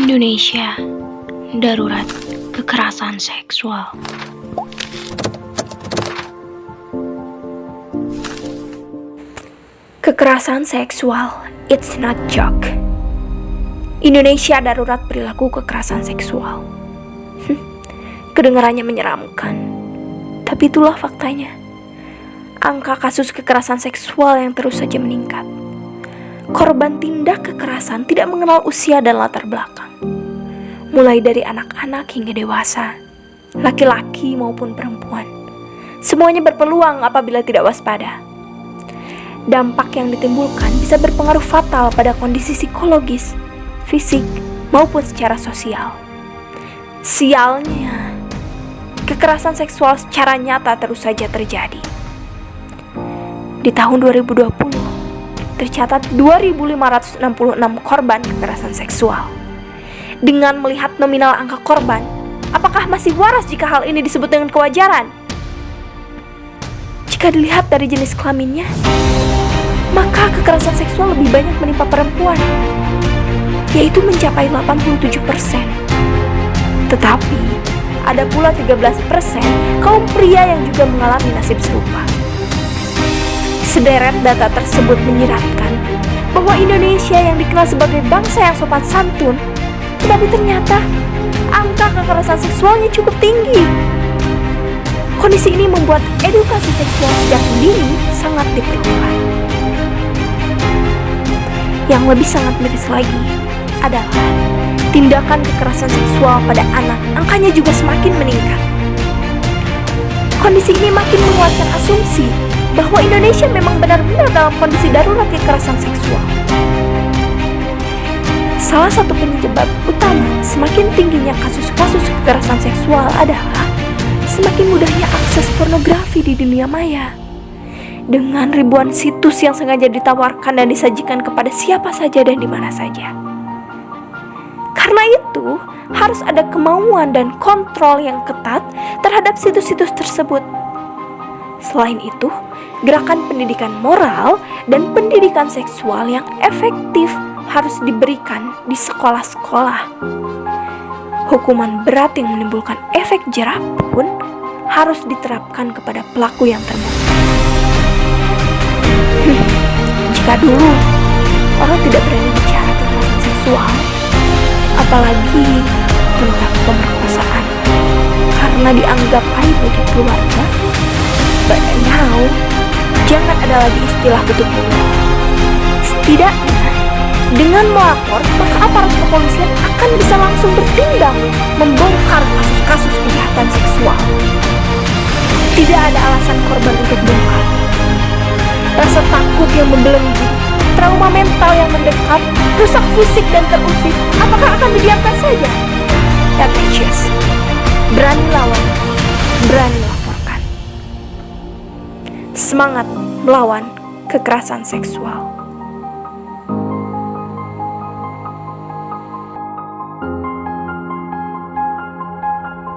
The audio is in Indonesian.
Indonesia darurat kekerasan seksual. Kekerasan seksual, it's not joke. Indonesia darurat perilaku kekerasan seksual. Kedengarannya menyeramkan, tapi itulah faktanya. Angka kasus kekerasan seksual yang terus saja meningkat. Korban tindak kekerasan tidak mengenal usia dan latar belakang. Mulai dari anak-anak hingga dewasa, laki-laki maupun perempuan. Semuanya berpeluang apabila tidak waspada. Dampak yang ditimbulkan bisa berpengaruh fatal pada kondisi psikologis, fisik, maupun secara sosial. Sialnya, kekerasan seksual secara nyata terus saja terjadi. Di tahun 2020, tercatat 2.566 korban kekerasan seksual. Dengan melihat nominal angka korban, apakah masih waras jika hal ini disebut dengan kewajaran? Jika dilihat dari jenis kelaminnya, maka kekerasan seksual lebih banyak menimpa perempuan, yaitu mencapai 87%. Tetapi, ada pula 13% kaum pria yang juga mengalami nasib serupa. Sederet data tersebut menyiratkan bahwa Indonesia yang dikenal sebagai bangsa yang sopan santun, tetapi ternyata angka kekerasan seksualnya cukup tinggi. Kondisi ini membuat edukasi seksual sejak dini sangat diperlukan. Yang lebih sangat miris lagi adalah tindakan kekerasan seksual pada anak angkanya juga semakin meningkat. Kondisi ini makin menguatkan asumsi bahwa Indonesia memang benar-benar dalam kondisi darurat kekerasan seksual. Salah satu penyebab utama semakin tingginya kasus-kasus kekerasan seksual adalah semakin mudahnya akses pornografi di dunia maya. Dengan ribuan situs yang sengaja ditawarkan dan disajikan kepada siapa saja dan di mana saja. Karena itu, harus ada kemauan dan kontrol yang ketat terhadap situs-situs tersebut. Selain itu, gerakan pendidikan moral dan pendidikan seksual yang efektif harus diberikan di sekolah-sekolah. Hukuman berat yang menimbulkan efek jerah pun harus diterapkan kepada pelaku yang terbukti. Jika dulu orang tidak berani bicara kekerasan seksual, apalagi tentang pemerkosaan, karena dianggap aib bagi keluarga, but now, jangan ada lagi istilah tutup mulut. Setidaknya, dengan melapor, maka aparat kepolisian akan bisa langsung bertindak membongkar kasus-kasus kejahatan seksual. Tidak ada alasan korban untuk bongkar. Rasa takut yang membelenggu, trauma mental yang mendekat, rusak fisik dan terusik, apakah akan didiamkan saja? Ambitious, berani lawan, berani laporkan. Semangat melawan kekerasan seksual.